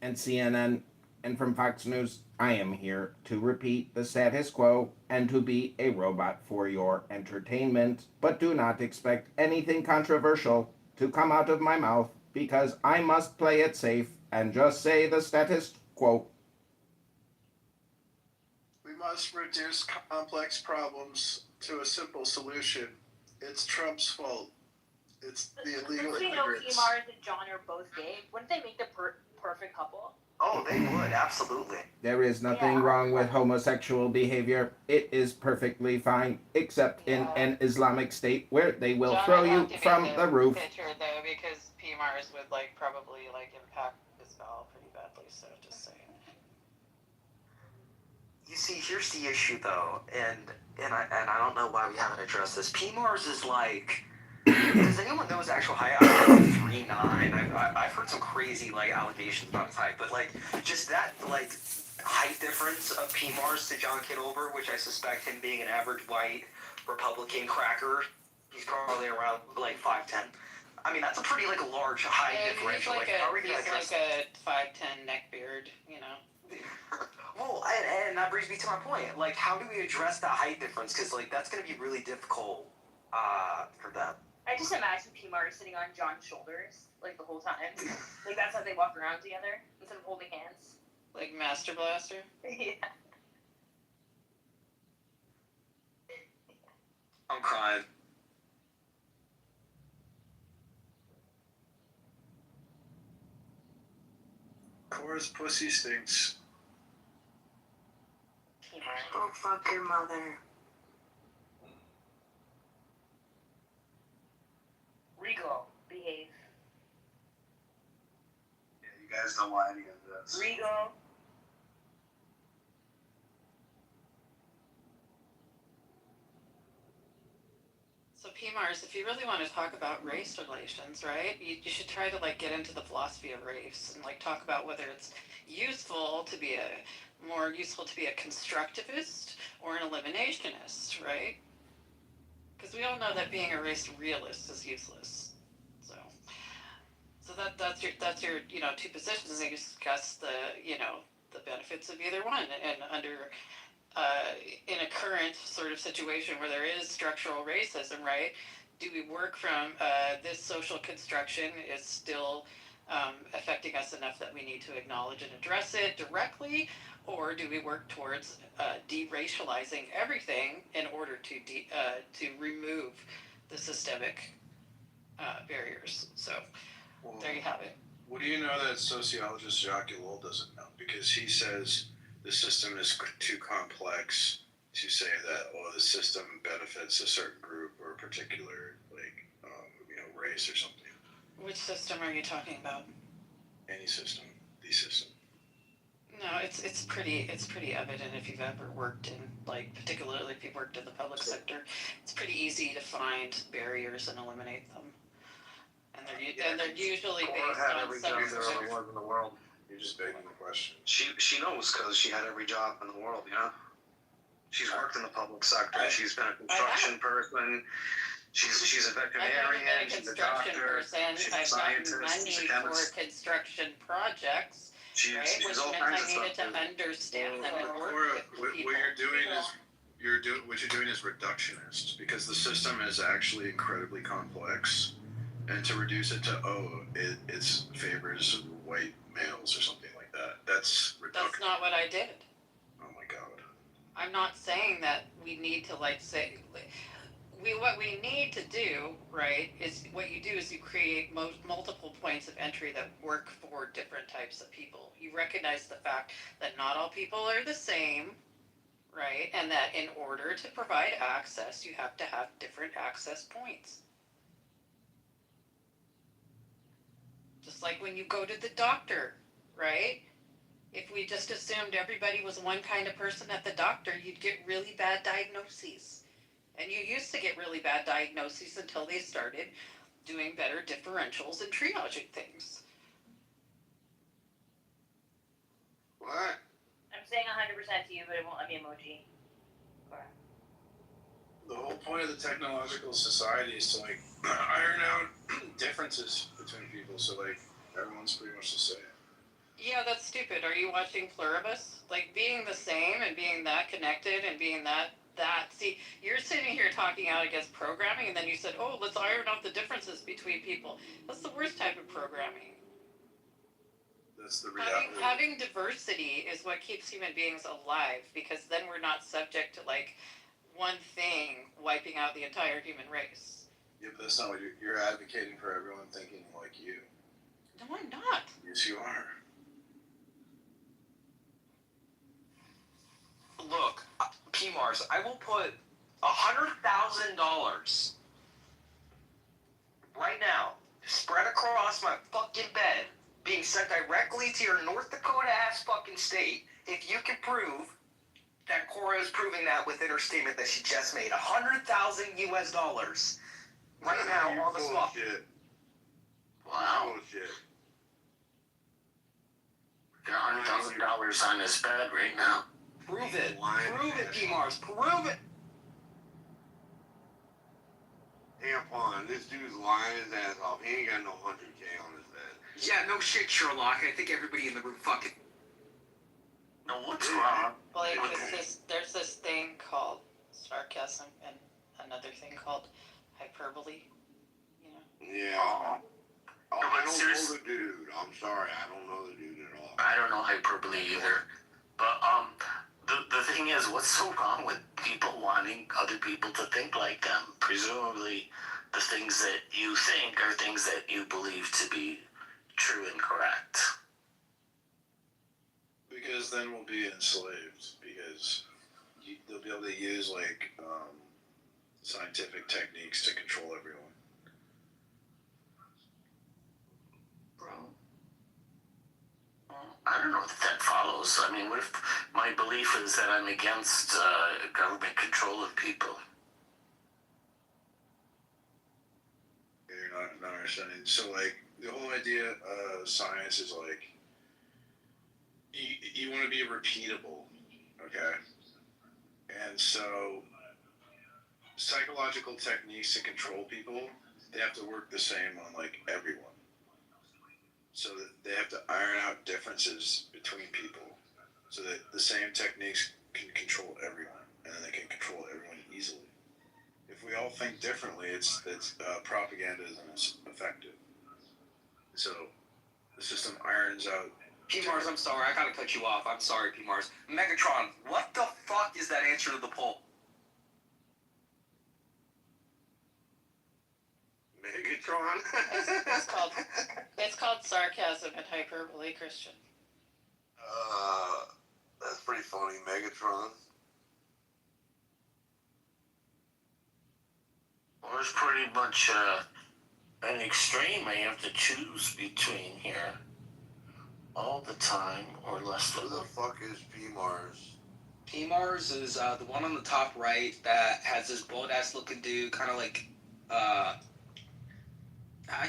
and CNN and from Fox News, I am here to repeat the status quo and to be a robot for your entertainment. But do not expect anything controversial to come out of my mouth because I must play it safe and just say the status quo. We must reduce complex problems to a simple solution. It's Trump's fault. It's the illegal Since we know Mars and John are both gay, wouldn't they make the perfect couple? Oh, they would, absolutely. There is nothing wrong with homosexual behavior. It is perfectly fine, except in an Islamic state where they will throw you from the roof. Picture though, because PMARS would probably impact his bowel pretty badly. So just saying. You see, here's the issue though, and I don't know why we haven't addressed this. PMARS is like. Does anyone know his actual height? I'm 3'9". I've heard some crazy allegations about his height, but just that height difference of PMARS to John Kitover, which I suspect him being an average white Republican cracker, he's probably around 5'10". I mean, that's a pretty large height differential. He's a 5'10" neckbeard, you know. Well, and that brings me to my point. How do we address that height difference? Because that's going to be really difficult for them. I just imagine P-Mart sitting on John's shoulders, the whole time. That's how they walk around together, instead of holding hands. Like Master Blaster? Yeah. I'm crying. Cora's pussy stinks. Oh, fuck your mother. Rigo, behave. Yeah, you guys don't want any of this. Rigo. So PMARS, if you really want to talk about race relations, right, you should try to get into the philosophy of race and talk about whether it's more useful to be a constructivist or an eliminationist, right? Because we all know that being a race realist is useless. So that's your two positions, and you discuss the benefits of either one, and under in a current sort of situation where there is structural racism, right? Do we work from this social construction is still affecting us enough that we need to acknowledge and address it directly, or do we work towards de-racializing everything in order to remove the systemic barriers? So there you have it. What do you know that sociologist Jacques Ellul doesn't know? Because he says the system is too complex to say that the system benefits a certain group or a particular race or something. Which system are you talking about? Any system, the system. No, it's pretty evident if you've ever worked in particularly if you've worked in the public sector. It's pretty easy to find barriers and eliminate them, and they're usually based on every job there ever was in the world. You're just begging the question. She knows because she had every job in the world. She's worked in the public sector. She's been a construction person. She's a veterinarian. I've never been a construction person. I've gotten money for construction projects. Which meant I needed to understand them and work with people. What you're doing is reductionist, because the system is actually incredibly complex, and to reduce it to it favors white males or something like that. That's reductionist. That's not what I did. Oh my god. I'm not saying that we need to say. What we need to do, right, is what you do is you create multiple points of entry that work for different types of people. You recognize the fact that not all people are the same, right, and that in order to provide access, you have to have different access points. Just like when you go to the doctor, right? If we just assumed everybody was one kind of person at the doctor, you'd get really bad diagnoses. And you used to get really bad diagnoses until they started doing better differentials and triaging things. What? I'm saying 100% to you, but it won't let me emoji. The whole point of the technological society is to iron out differences between people, so everyone's pretty much the same. Yeah, that's stupid. Are you watching Pluribus? Like, being the same and being that connected and being that. See, you're sitting here talking out against programming, and then you said, oh, let's iron out the differences between people. That's the worst type of programming. That's the reality. Having diversity is what keeps human beings alive, because then we're not subject to, like, one thing wiping out the entire human race. Yeah, but that's not what you're advocating for everyone thinking like you. No, I'm not. Yes, you are. Look, PMARS, I will put $100,000 right now, spread across my fucking bed, being sent directly to your North Dakota ass fucking state, if you can prove that Cora is proving that within her statement that she just made $100,000 right now on the spot. Bullshit. Wow. Bullshit. Got $100,000 on his bed right now. Prove it. Prove it, PMARS. Prove it. Tampon, this dude's lying his ass off. He ain't got no 100K on his bed. Yeah, no shit, Sherlock. I think everybody in the room fucking. No, what's wrong? Blake, Okay. there's this thing called sarcasm and another thing called hyperbole. You know? Yeah. Oh, Oh, No, I but don't seriously- know the dude. I'm sorry, I don't know the dude at all. I don't know hyperbole either. But the thing is, what's so wrong with people wanting other people to think like them? Presumably, the things that you think are things that you believe to be true and correct. Because then we'll be enslaved. Because they'll be able to use like scientific techniques to control everyone. Bro. I don't know if that follows. I mean, what if my belief is that I'm against government control of people? You're not understanding. So like the whole idea of science is like you want to be repeatable, okay? And so psychological techniques to control people, they have to work the same on like everyone. So that they have to iron out differences between people so that the same techniques can control everyone and then they can control everyone easily. If we all think differently, it's propaganda isn't as effective. So the system irons out. PMARS, I'm sorry, I gotta cut you off. I'm sorry, PMARS. Megatron, what the fuck is that answer to the poll? Megatron? It's called sarcasm and hyperbole, Christian. That's pretty funny, Megatron. Well, there's pretty much an extreme I have to choose between here. All the time, or less Who than. the fuck is PMARS? PMARS is the one on the top right that has this bold ass looking dude, kind of like, I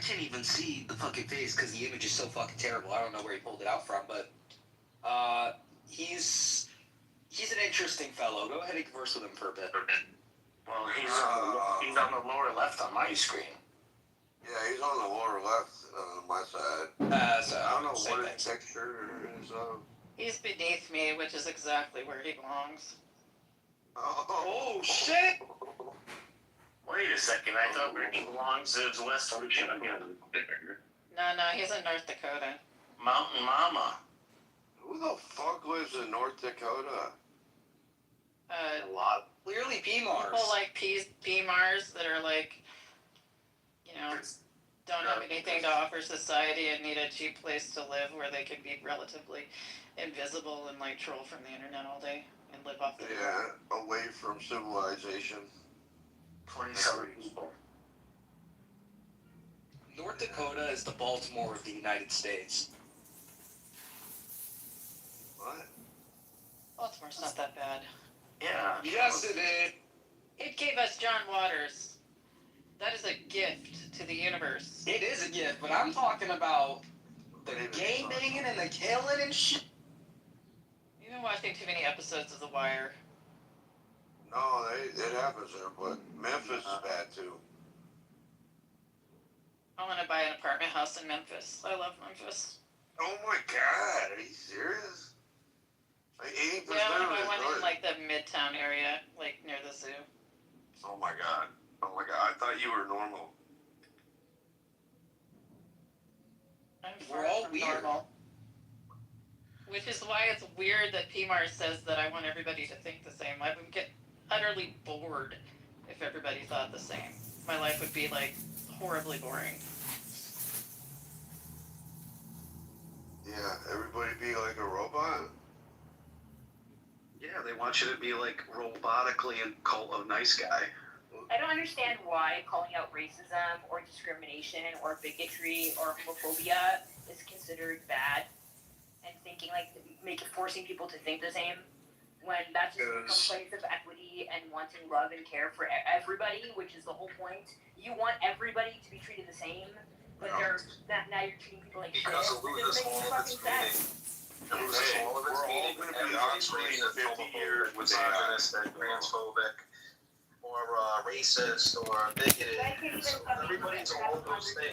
can't even see the fucking face because the image is so fucking terrible. I don't know where he pulled it out from, but he's an interesting fellow. Go ahead and converse with him for a bit. Well, he's on the lower left on my screen. Yeah, he's on the lower left on my side. So I don't know same what thing. his texture is of. He's beneath me, which is exactly where he belongs. Oh shit! Wait a second, I thought where he belongs is West Virginia. No, he's in North Dakota. Mountain Mama. Who the fuck lives in North Dakota? A lot. Clearly PMARS. People like PMARs that are like, you know, don't have anything to offer society and need a cheap place to live where they can be relatively invisible and like troll from the internet all day and live off the grid. Yeah, away from civilization. 27 people. North Dakota is the Baltimore of the United States. What? Baltimore's not that bad. Yeah. Yes, it is. It gave us John Waters. That is a gift to the universe. It is a gift, but I'm talking about the game banging and the killing and shit. You've been watching too many episodes of The Wire. No, it happens there, but Memphis is bad too. I want to buy an apartment house in Memphis. I love Memphis. Oh my god! you were normal. I'm We're far all from weird. normal. Which is why it's weird that PMAR says that I want everybody to think the same. I would get utterly bored if everybody thought the same. My life would be like horribly boring. Yeah, everybody be like a robot. Yeah, they want you to be like robotically and cult of nice guy. I don't understand why calling out racism or discrimination or bigotry or homophobia is considered bad, and thinking like forcing people to think the same, when that's just from a place of equity and wanting love and care for everybody, which is the whole point. You want everybody to be treated the same, but now you're treating people like shit. Because it It loses doesn't all make of its fucking meaning. sense. It loses all of its We're all meaning. gonna be Everybody's obsolete racist, in 50 years homophobic, with AI. misogynistic, transphobic, or racist, or bigoted. So everybody's all of those things.